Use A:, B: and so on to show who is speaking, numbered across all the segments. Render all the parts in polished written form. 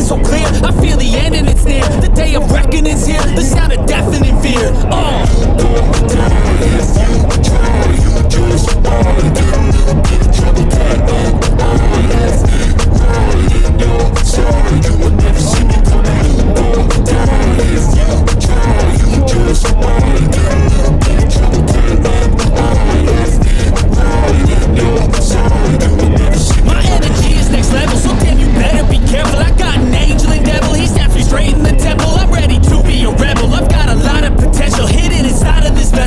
A: is so clear. I feel the end and it's near. The day of reckoning's here. The sound of deafening fear. My energy is next level, so damn you better be careful. I got an angel and devil, he steps me straight in the temple. I'm ready to be a rebel. I've got a lot of potential hidden inside of this vessel.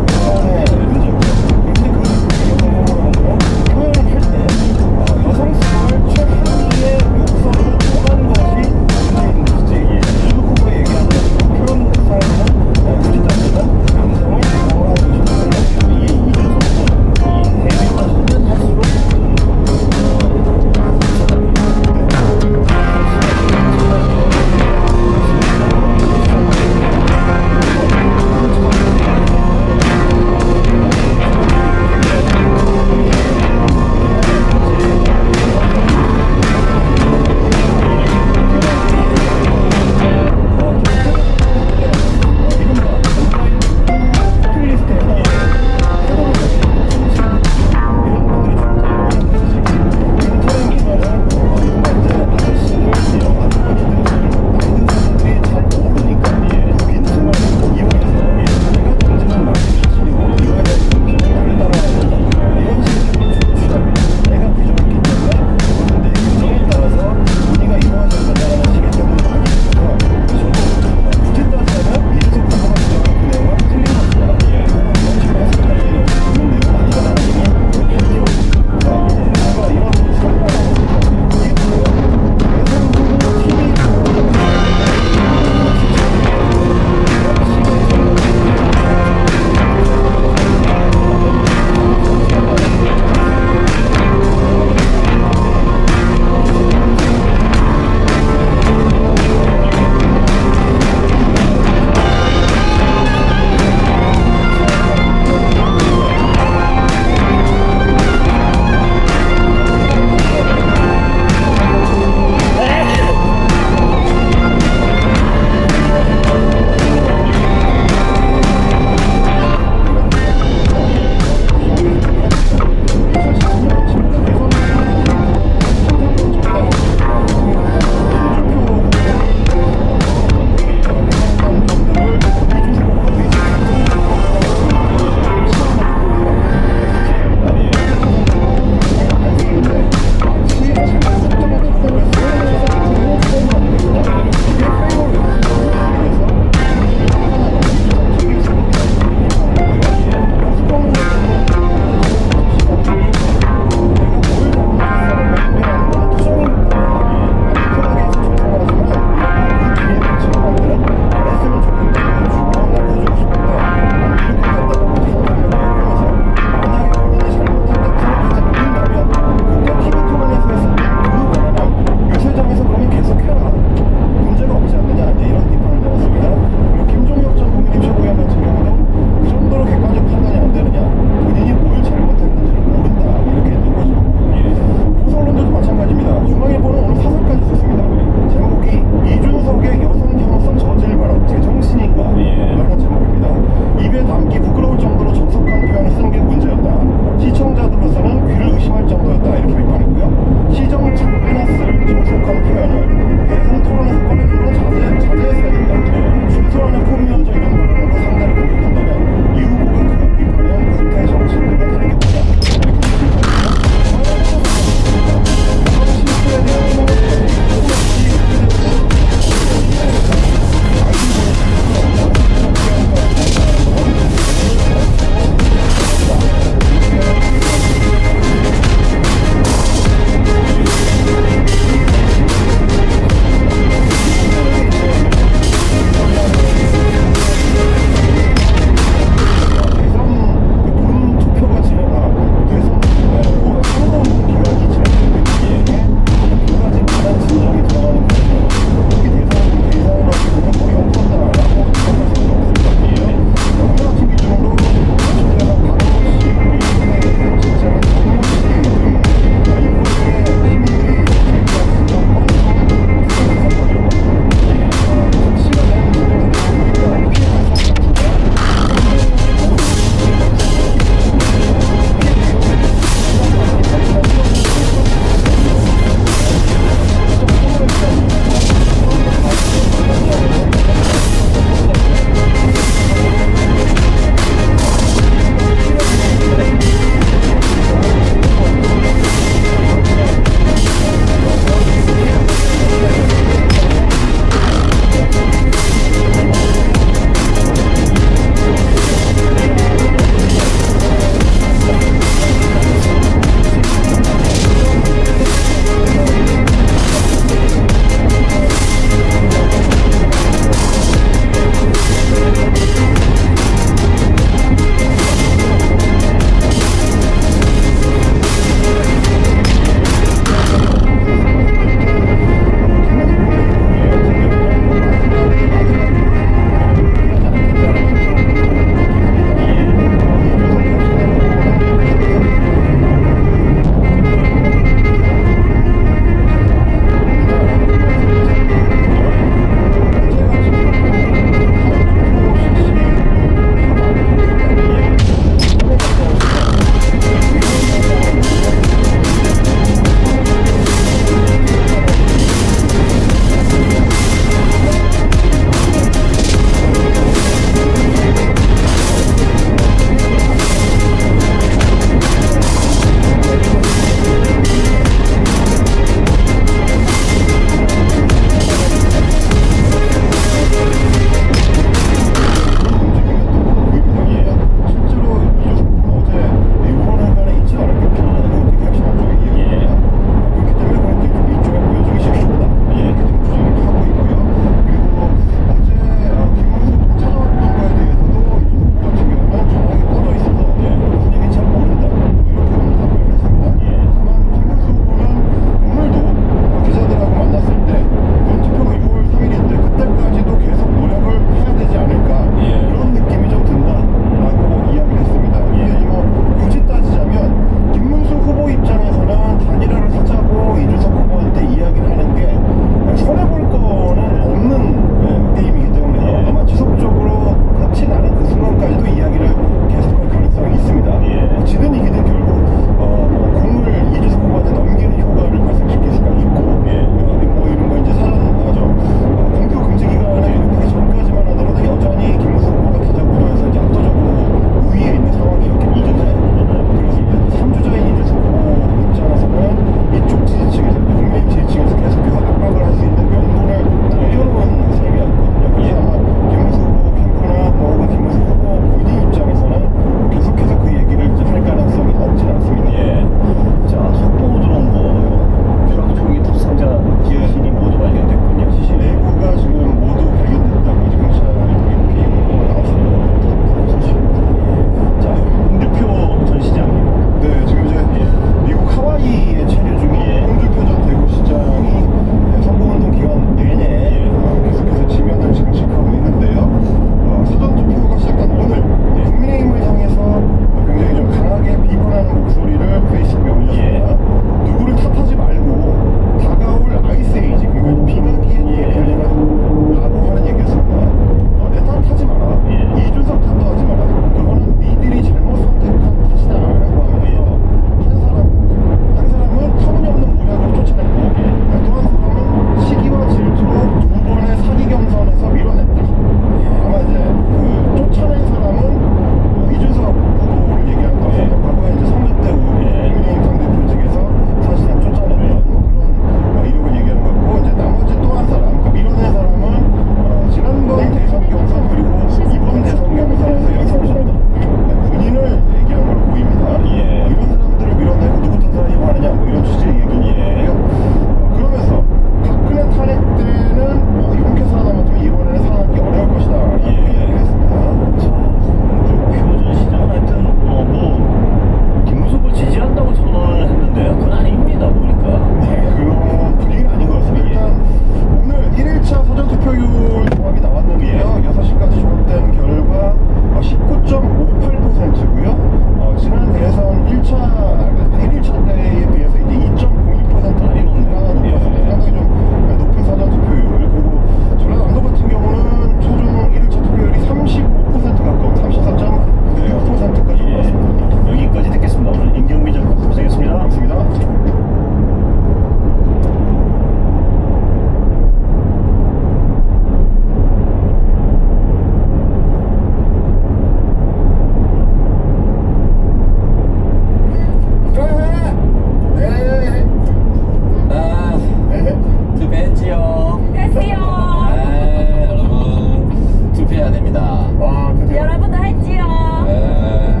B: 했죠.
C: 여러분도 했지요.
B: 네.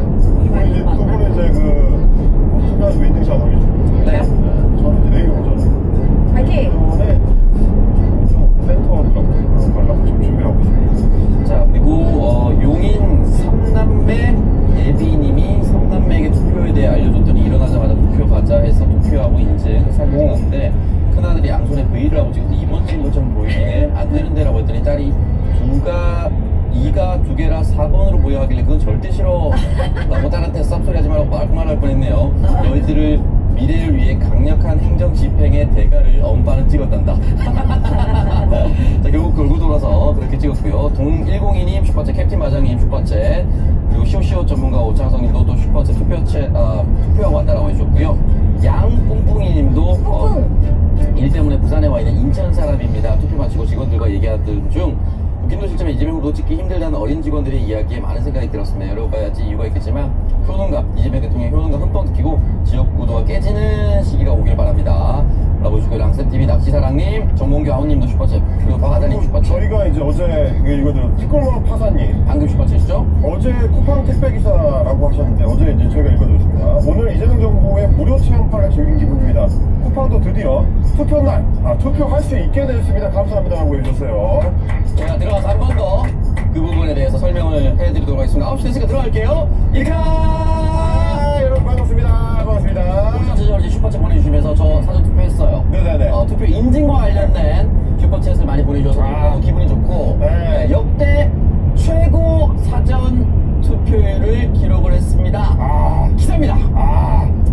C: 많이
D: 이제 두
C: 봤나?
D: 분은 이제 그 투표하시고 인증샷 올리죠.
B: 네.
D: 저는 이제 내일 오전.
C: 파이팅!
D: 이번에 센터라고 가려고 지금 준비하고 있습니다.
B: 자, 그리고 용인 삼남매 예비님이 삼남매에게 투표에 대해 알려줬더니 일어나자마자 투표 가자 해서 투표하고 인증 사진 찍었는데 큰아들이 양손에 V를 하고 찍었는데 이번 찍은 것처럼 보이네 안 되는데라고 했더니 딸이 이가 두 개라 4번으로 보여 하길래 그건 절대 싫어 라고 딸한테 쌉소리 하지 말라고 말할 뻔했네요. 너희들을 미래를 위해 강력한 행정 집행의 대가를 엄빠는 찍었단다. 자, 결국 돌고 돌아서 그렇게 찍었고요. 동102님 슈퍼챗, 캡틴 마장님 슈퍼챗, 그리고 시오시오 전문가 오창성님도 또 슈퍼챗 투표하고 왔다라고 해주셨고요. 양뿡뿡이님도 일 때문에 부산에 와 있는 인천 사람입니다. 투표 마치고 직원들과 얘기하던 중 국힘도 실점에 이재명 후보 찍기 힘들다는 어린 직원들의 이야기에 많은 생각이 들었습니다. 여러 가지 이유가 있겠지만 효능감, 이재명 대통령의 효능감 흠뻑 느끼고 지역구도가 깨지는 시기가 오길 바랍니다. 라고 해주시고 랑쌤TV 낚시사랑님, 정몽규 아우님도 슈퍼챗, 그리고 박아다님 슈퍼챗,
D: 저희가 이제 어제 이거는 티끌모아 파사님
B: 방금 슈퍼챗이죠?
D: 어제 쿠팡 택배기사라고 하셨는데 어제 이제 저희가 읽어드렸습니다. 오늘 이재명 정부의 무료 체험판을 즐긴 기분입니다. 쿠팡도 드디어 투표날, 투표할 수 있게 됐습니다. 감사합니다. 라고 해주셨어요.
B: 제가 들어가서 한 번 더 그 부분에 대해서 설명을 해드리도록 하겠습니다. 9시 됐으니까 들어갈게요. 이카!
D: 여러분 반갑습니다. 반갑습니다.
B: 전체적으로 이제 슈퍼챗 보내주시면서 저 사전 투표했어요.
D: 네네네.
B: 투표 인증과 관련된 슈퍼챗을 많이 보내주셔서 너무 기분이 좋고
D: 네.
B: 역대 최고 사전 투표율을 기록을 했습니다. 기사입니다.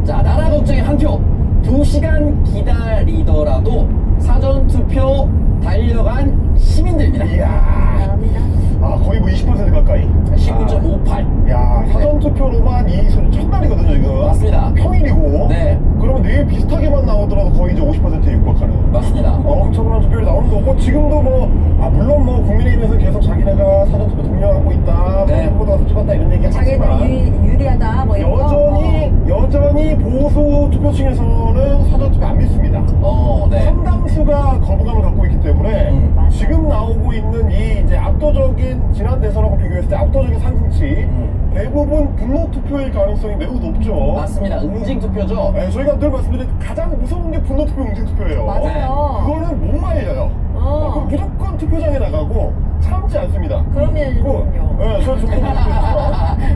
B: 자, 나라 걱정에 한 표. 2시간 기다리더라도 사전 투표 달려간 시민들입니다.
D: 이야.
C: 감사합니다.
D: 거의 뭐 20% 가까이.
B: 19.58.
D: 야, 사전투표로만 이 첫날이거든요, 이거.
B: 맞습니다.
D: 평일이고.
B: 네.
D: 그러면 내일 비슷하게만 나오더라도 거의 이제 50%에 육박하는.
B: 맞습니다.
D: 엄청난 투표율이 나오는 거고, 지금도 뭐, 물론 뭐, 국민의힘에서 계속 자기네가 사전투표 독려하고 있다,
B: 네.
D: 후보도 찍었다 이런 얘기
C: 자기들
D: 하지만.
C: 유리하다 뭐 이런 거.
D: 여전히 보수 투표층에서는 사전투표 안 믿습니다.
B: 네.
D: 상당수가 거부감을 갖고 있기 때문에 지금 나오고 있는 이 이제 압도적인 지난 대선하고 비교했을 때 압도적인 상승치 대부분 분노 투표일 가능성이 매우 높죠.
B: 맞습니다. 응징 투표죠.
D: 네, 저희가 늘 말씀드린 가장 무서운 게 분노 투표, 응징 투표예요.
C: 맞아요.
D: 그거는 못 말려요. 그럼 무조건 투표장에 나가고 참지 않습니다.
C: 그러면요.
D: 네, 저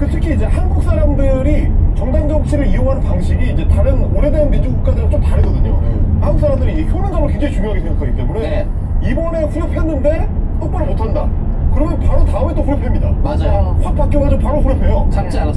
D: 특히 이제 한국 사람들이 정당 정치를 이용하는 방식이 이제 다른 오래된 민주 국가들은 좀 다르거든요. 한국 사람들이 이제 효능감을 굉장히 중요하게 생각하기 때문에
B: 네.
D: 이번에 후렴했는데 똑바로 못한다. 그러면 바로 다음에 또 후렴합니다.
B: 맞아요.
D: 확 바뀌어가지고 바로 후렴해요.
B: 참지 않아.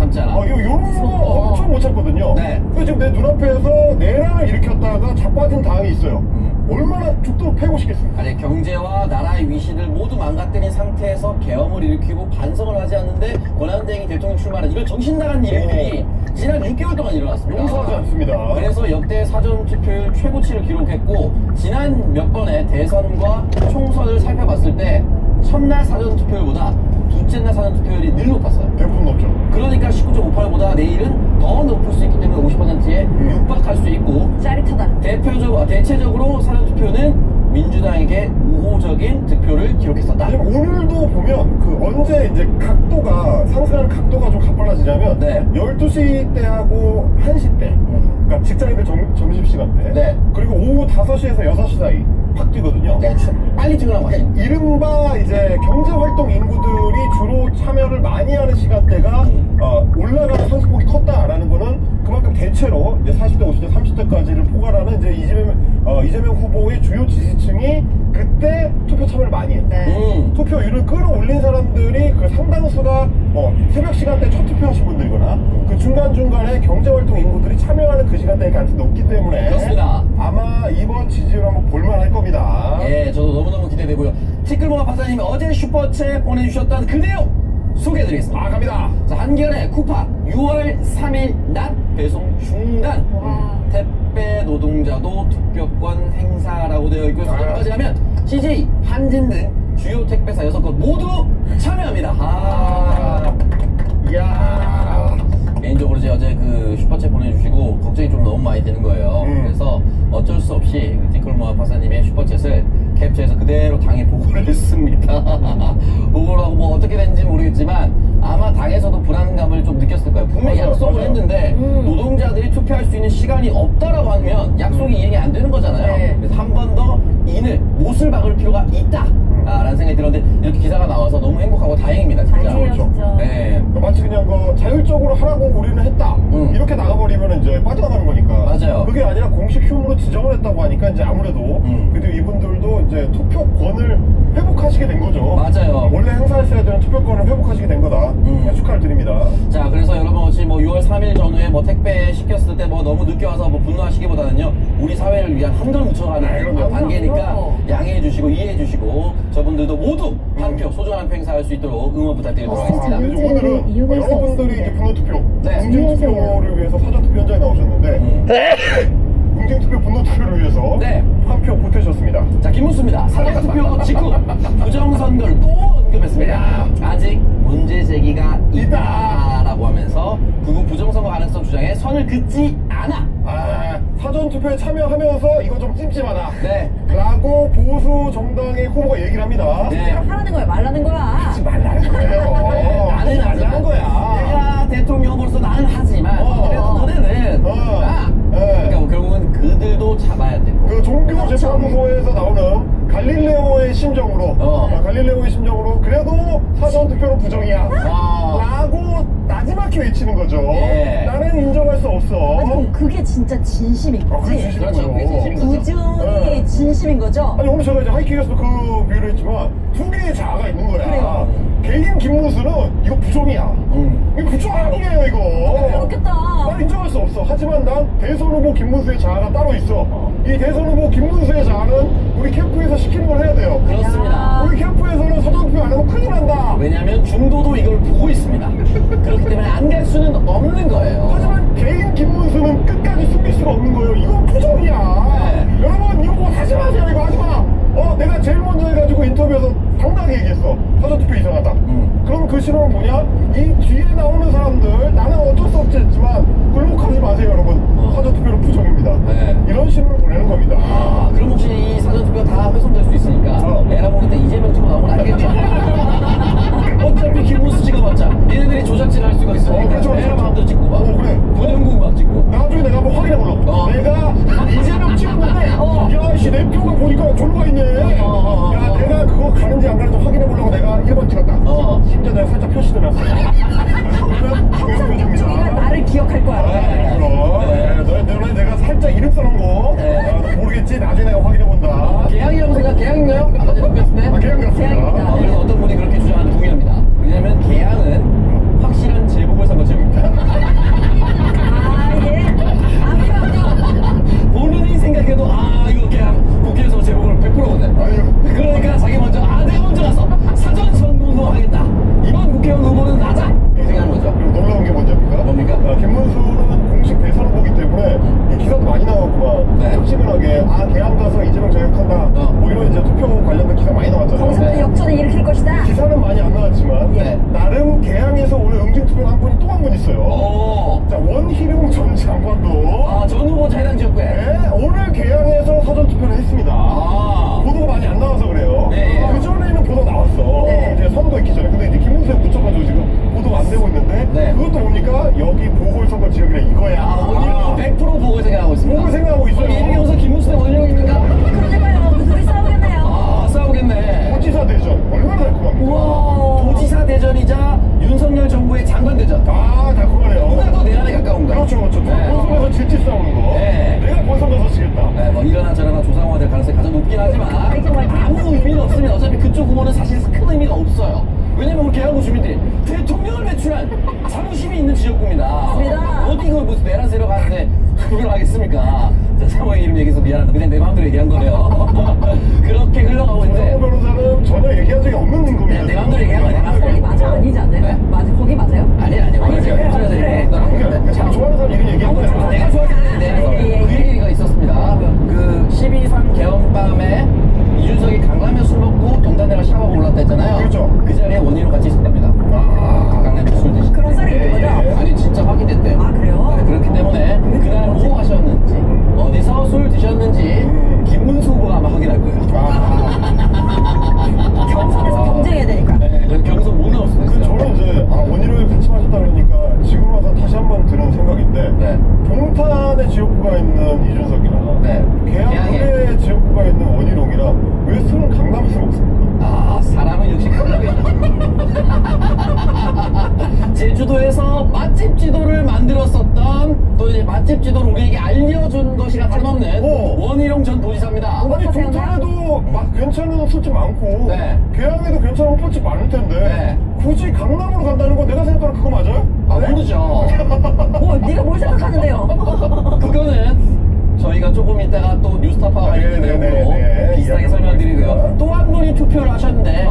D: 요런 거 엄청 못 참거든요.
B: 네.
D: 그래서 지금 내 눈앞에서 내란을 일으켰다가 자빠진 당이 있어요. 얼마나 죽도록 패고 싶겠습니까?
B: 아니, 경제와 나라의 위신을 모두 망가뜨린 상태에서 계엄을 일으키고 반성을 하지 않는데 권한대행이 대통령 출마하는 이런 정신 나간 일들이 지난 6개월 동안 일어났습니다.
D: 용서하지 않습니다.
B: 그래서 역대 사전 투표율 최고치를 기록했고 지난 몇 번의 대선과 총선을 살펴봤을 때 첫날 사전 투표율보다 둘째 날 사전 투표율이 늘 높았어요.
D: 대부분 높죠.
B: 그러니까 19.58보다 내일은 더 높을 수 있기 때문에 50%에 육박할 수 있고
C: 짜릿하다.
B: 대체적으로 사전 투표는 민주당에게 우호적인 득표를 기록했었다.
D: 지금 오늘도 보면 그 언제 이제 각도가 상승하는 각도가 좀 가팔라지냐면
B: 네.
D: 12시 때하고 1시 때 그러니까 직장인들 점심시간 때
B: 네.
D: 그리고 오후 5시에서 6시 사이 확 뛰거든요.
B: 네, 빨리 퇴근하고 가시
D: 이른바 이제 경제활동 인구들이 주로 참여를 많이 하는 시간대가 올라가는 상승폭이 컸다라는 거는 그만큼 대체로 이제 40대, 50대, 30대까지를 포괄하는 이제 이재명 후보의 주요 지지층이 그때 투표 참여를 많이 했다.
C: 네.
D: 투표율을 끌어올린 사람들이 그 상당수가 새벽 시간대 첫 투표하신 분들이거나 그 중간중간에 경제활동 인구들이 참여하는 그 시간대의 가능성이 높기 때문에
B: 그렇습니다.
D: 아마 이번 지지율 한번 볼만할 겁니다.
B: 예, 저도 너무너무 기대되고요. 티끌모아 박사님이 어제 슈퍼챗 보내주셨던 그 내용 소개해드리겠습니다.
D: 갑니다.
B: 자, 한겨레 쿠파 6월 3일 낮 배송 중단. 택배 노동자도 투표권 행사라고 되어 있고 여기까지 가면 CJ, 한진 등 주요 택배사 6곳 모두 참여합니다.
D: 이야.
B: 개인적으로 제가 어제 그 슈퍼챗 보내주시고 걱정이 좀 너무 많이 되는 거예요. 그래서 어쩔 수 없이 그 티끌모아 박사님의 슈퍼챗을 캡처해서 그대로 당에 보고를 했습니다. 보고를 하고 뭐 어떻게 됐는지 모르겠지만 아마 당에서도 불안감을 좀 느꼈을 거예요. 분명히
D: 맞아요,
B: 약속을
D: 맞아요.
B: 했는데 노동자들이 투표할 수 있는 시간이 없다라고 하면 약속이 이행이 안 되는 거잖아요.
C: 네.
B: 그래서 한 번 더 인을 못을 박을 필요가 있다. 라는 생각이 들었는데 이렇게 기사가 나와서 너무 행복하고 다행입니다. 진짜.
C: 다행이에요, 진짜.
B: 네.
D: 마치 그냥 그 자율적으로 하라고 우리는 했다 이렇게 나가버리면 이제 빠져나가는 거니까.
B: 맞아요.
D: 그게 아니라 공식 휴무로 지정을 했다고 하니까 이제 아무래도 그래도 이분들도 이제 투표권을 회복하시게 된 거죠.
B: 맞아요.
D: 원래 행사했어야 되는 투표권을 회복하시게 된 거다. 축하를 드립니다.
B: 자, 그래서 여러분 혹시 뭐 6월 3일 전후에 뭐 택배 시켰을 때 뭐 너무 늦게 와서 뭐 분노하시기보다는요, 우리 사회를 위한 한걸 묻혀가는
D: 그럼요.
B: 단계니까
C: 그럼요.
B: 양해해 주시고 이해해 주시고 저분들도 모두 한 표, 소중한 한 표 행사할 수 있도록 응원 부탁드리도록 하겠습니다.
D: 그래서
E: 문제는
D: 오늘은
E: 이용할 수
D: 여러분들이
E: 없습니다.
D: 이제 분노투표,
B: 네.
D: 응징투표를 위해서 사전투표 현장에 나오셨는데 응징투표 분노투표를 위해서
B: 네.
D: 한 표 보태셨습니다.
B: 자, 김문수입니다. 사전투표 직후 부정선거를 또 언급했습니다. 아직 문제 제기가 있다라고 하면서 그국 부정선거 가능성 주장에 선을 긋지 않아.
D: 사전투표에 참여하면서 이거 좀 찜찜하다.
B: 네.
D: 라고 보수 정당의 후보가 얘기를 합니다.
B: 네.
C: 하라는 거야, 말라는 거야.
D: 하지 말라는 거예요.
B: 나는
D: 말라는 거야.
B: 내가 대통령으로서 나는 하지만 그래도 너네는 그러니까 결국은 그들도 잡아야 되고
D: 그 종교재판소에서 나오는 갈릴레오의 심정으로 갈릴레오의 심정으로 그래도 사전투표는 부정이야 라고 나지막히 외치는 거죠.
B: 예.
D: 나는 인정할 수 없어.
E: 아니 그럼 그게 진짜 진심인
D: 그게
E: 거지?
D: 진심인
B: 그렇죠. 그게
D: 거죠.
B: 진심인 거죠.
E: 부정이
D: 네.
E: 진심인 거죠?
D: 아니 오늘 제가 이제 하이킥에서도 그 비유를 했지만 두 개의 자아가 있는 거야.
E: 그래요.
D: 개인 김문수는 이거 부정이야. 이거 부정 아니에요 이거.
E: 그렇겠다.
D: 난 인정할 수 없어. 하지만 난 대선 후보 김문수의 자아가 따로 있어. 이 대선 후보 김문수의 자아는 우리 캠프에서 시키는 걸 해야 돼요.
B: 그렇습니다.
D: 우리 캠프에서는 사전투표 안 하면 큰일 난다.
B: 왜냐하면 중도도 이걸 보고 있습니다. 그렇기 때문에 안 갈 수는 없는 거예요.
D: 하지만 개인 김문수는 끝까지 숨길 수가 없는 거예요. 이건 부정이야.
B: 네.
D: 여러분 이거 뭐 하지 마세요. 이거 하지 마. 내가 제일 먼저 해가지고 인터뷰에서 당당하게 얘기했어. 사전투표 이상하다. 그럼 그 신호는 뭐냐? 이 뒤에 나오는 사람들 나는 어쩔 수 없지 했지만 굴복하지 마세요 여러분. 사전투표는 부정입니다.
B: 네.
D: 이런 신호를 보내는 겁니다.
B: 그럼 혹시 이 사전투표 다 훼손될 수 있으니까 에라 모를 때 이재명 찍고 나오면 안 되겠죠? 어차피 김문수 찍어봤자 얘네들이 조작질 할 수가 있으니까
D: 그렇죠.
B: 에라 마음대로 찍고 봐.
D: 그래.
B: 권영국 막 찍고.
D: 나중에 내가 한번 확인해 보려고. 내가 이재명 찍었는데 야씨 내 표가 보니까 졸로 가 있네. 야 내가 그거 가는지 안 가는지 확인해 보려고 내가 1번 찍었다. 심지어 내가 살짝 표시도 놨어요. 그러면
E: 항상 영종이가 나를 기억할 거야.
D: 너네 내가 살짝 이름 써놓은 거 모르겠지? 나중에 내가 확인해 본다.
B: 개항이라고 생각, 개항인가요? 아까 전에 느꼈을 때?
D: 개항 같습니다.
E: 개항입니다.
B: 그래서 어떤 분이 그렇게 주장하는 동의합니다. 왜냐면 개항은 확실한 제복을 선거체입니다. 본인이 생각해도 이거 개항 국회에서 제복을 100%거든. 그러니까 자기 먼저 내가 먼저 가서 사전 선거도 하겠다. 이번 국회의원 후보는 나다. 이렇게 생각하는 거죠.
D: 그리고 놀라운 게 뭔지입니까?
B: 뭡니까?
D: 김문수는 공식 대선 후보기 때문에 이 기사도 많이 나왔구만.
B: 네.
D: 끔찍하게 개항 가서 이재명 저격한다. 뭐 이런 이제 투표 관련된 기사 많이 나왔잖아요.
E: 거기서 또 역전을 일으킬 것이다.
D: 기사는 많이 안 나왔지만
B: 네.
D: 나름 개항에서 오늘 응징투표 한 분이 또 한 분 있어요. 자 원희룡 전 장관도
B: 전 후보자 해당 지역구에.
D: 네, 오늘 개항에서 사전투표를 했습니다. 보도가 많이 안 나와서 그래요.
B: 네.
D: 그 전에는 보도 나왔어.
E: 네.
D: 이제 선거 있기 전에. 근데 이제 김문수에 붙여가지고 지금 보도가 안 되고 있는데
B: 네.
D: 그것도 보니까 여기 보궐선거 지역이라 이거야.
B: 원희룡 100% 보고 생각하고 있습니다.
D: 보고 생각하고 있어요.
B: 예비경선 김문수 대 원희룡입니까?
E: 그러니까요. 그 둘이 싸우겠네요.
B: 싸우겠네.
D: 도지사 대전 얼마나 달콤합니까?
B: 우와. 도지사 대전이자 윤석열 정부의 장관 대전.
D: 달콤하네요.
B: 누가 더 내란에 가까운가?
D: 그렇죠.
B: 네.
D: 본선에서 질질 싸우는 거.
B: 네.
D: 내가 본선 가서 지겠다.
B: 네, 뭐 이러나 저러나 조상화가 될 가능성이 가장 높긴 하지만 아무 의미는 없으면 어차피 그쪽 후보는 사실 큰 의미가 없어요. 왜냐면 우리 개항구 주민들이 대통령을 배출한 자부심이 있는 지역구입니다.
E: 맞습니다.
B: 어디 이걸 무슨 내란 세력 하는데 그걸 하겠습니까? 자, 사모의 이름 얘기해서 미안하다. 그냥 내 마음대로 얘기한 거네요. 그렇게 흘러가고 있는데
D: 정 변호사는 전혀 얘기한 적이 없는 겁니다.
B: 내 마음대로 얘기한 거야. 내 마음대로.
E: 거기 맞아 아니지 않아요?
B: 네?
E: 맞아 거기 맞아요?
B: 아니 오늘 제가 편집해서 얘기했던
D: 자기 좋아하는 사람 이름 얘기한 거야.
B: 내가 좋아하는 그 얘기가 있었습니다. 그 12.3 개헌밤에 이준석이 강라면 술 먹고 동탄대가 샤워하고 올랐다 했잖아요.
D: 그렇죠.
B: 그 자리에 원희룡 같이 있었답니다. 강라면 술 드시.
E: 그런 썰이 있는 거죠?
B: 아니 진짜 확인됐대요.
E: 그래요?
B: 네, 그렇기 때문에 그날 뭐 하셨는지 어디서 술 드셨는지 김문수 후보가 아마 확인할 거예요.
E: 경선에서 경쟁해야 되니까.
B: 네, 그래서 경선 못 나올 수도 제주도에서 맛집 지도를 만들었었던 또 이제 맛집 지도를 우리에게 알려준 것이라 틀림없는 원희룡 전 도지사입니다.
D: 아니 동탄에도 막 괜찮은 술집 많고
B: 네.
D: 계양에도 괜찮은 호프집 많을 텐데
B: 네.
D: 굳이 강남으로 간다는 건 내가 생각하는 그거 맞아요?
B: 아, 모르죠.
E: 뭐 네가 뭘 생각하는데요?
B: 그거는 저희가 조금 이따가 또 뉴스타파와 관련된 내용으로 비슷하게 설명드리고요. 또 한 분이 투표를 하셨는데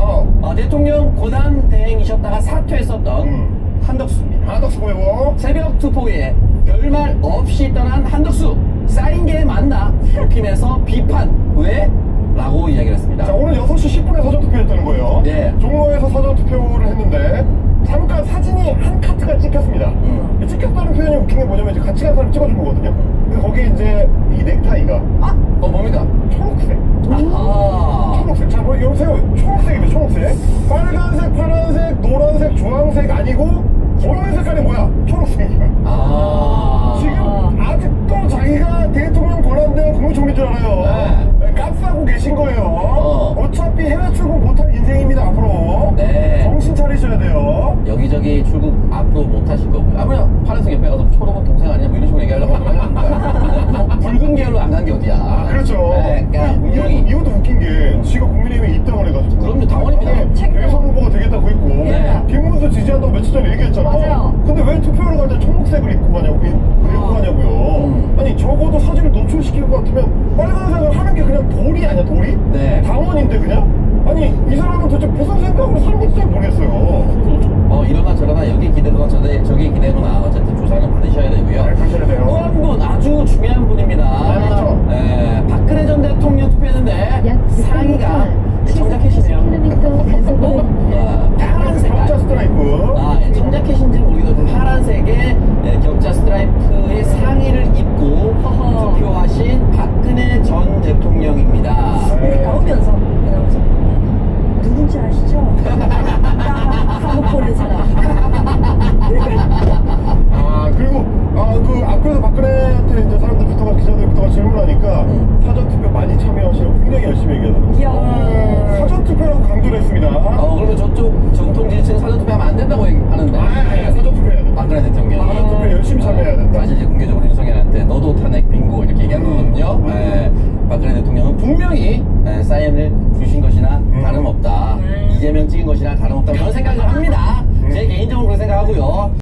B: 대통령 고난 대행이셨다가 사퇴했었던 한덕수입니다.
D: 한덕수 고요.
B: 새벽 투표에 별말 없이 떠난 한덕수 쌓인 게 맞나? 팀에서 비판 왜? 라고 이야기를 했습니다.
D: 자, 오늘 6시 10분에 사전투표했다는 거예요.
B: 네.
D: 종로에서 사전투표를 했는데 잠깐 사진이 한 카트가 찍혔습니다. 이 찍혔다는 표현이 웃긴 게 뭐냐면 이제 같이 간 사람 찍어준 거거든요. 근데 거기에 이제 이 넥타이가
B: 뭡니까?
D: 초록색.
B: 아하.
D: 초록색. 자, 뭐 여보세요. 초록색이죠, 초록색. 빨간색, 파란색, 노란색, 주황색 아니고 없는 색깔이 뭐야? 초록색이야.
B: 아.
D: 지금 아직도 자기가 대통령 권한대행 국무총리인 줄 알아요. 네. 깝싸고 계신 거예요. 어차피 해외 출국 못할 인생입니다, 앞으로.
B: 네.
D: 정신 차리셔야 돼요.
B: 여기저기 출국 앞으로 못 하실 거고요. 아무래도 파란색에 빼가서 초록은 동생 아니냐 뭐 이런 식으로 얘기하려고 하는 붉은 계열로 안 간 게 어디야.
D: 그렇죠.
B: 네, 그러니까 분명히
D: 이것도 웃긴 게 지가 국민의힘에 입당을 해가지고.
B: 그럼요, 당원입니다.
D: 대선 후보가 되겠다고 했고.
B: 네.
D: 김문수 지지한다고 며칠 전에 얘기했잖아.
E: 맞아요.
D: 근데 왜 투표를 갈 때 초록색을 입고 가냐고, 입고 가냐고요. 아니, 적어도 사진을 노출시킬 것 같으면 빨간색을 하는 게 그냥 도리 아니야, 도리?
B: 네.
D: 당원인데 그냥? 아니, 이 사람은 도대체 무슨 생각으로 살는지 잘 모르겠어요.
B: 이러나 저러나 여기 기대거나 저기 기대거나 어쨌든 조사는 받으셔야 되고요.
D: 네, 가셔야 돼요.
B: 또 한 분 아주 중요한 분입니다.
D: 그렇죠.
B: 박근혜 전 대통령 투표했는데 상의가 청자켓이네요. 파란색.
D: 격자 스트라이프.
B: 청자켓인지 모르겠는데 파란색의 격자 스트라이프의 상의를 입고 투표하신 박근혜 전 대통령입니다.
E: 나오면서 누군지 아시죠? 한국 보는 사람.
D: 그리고 그 앞에서 박근혜한테 이제 사람들부터가 기자들부터가 질문하니까 사전투표 많이 참여하시라고 굉장히 열심히 얘기하더라고요.
E: 이야.
D: 사전투표라고 강조를 했습니다.
B: 그러면 저쪽 정통 지지층 사전투표하면 안 된다고 하는데.
D: 사전투표 해야 돼.
B: 박근혜 대통령이.
D: 사전투표 열심히 참여해야 된다.
B: 사실 이제 공개적으로 윤석열한테 너도 탄핵 빙고 이렇게 얘기한 거거든요. 박근혜 대통령은 분명히 사인을 주신 것이나 다름없다. 이재명 찍은 것이나 다름없다고 저는 생각을 합니다. 제 개인적으로 그렇게 생각하고요.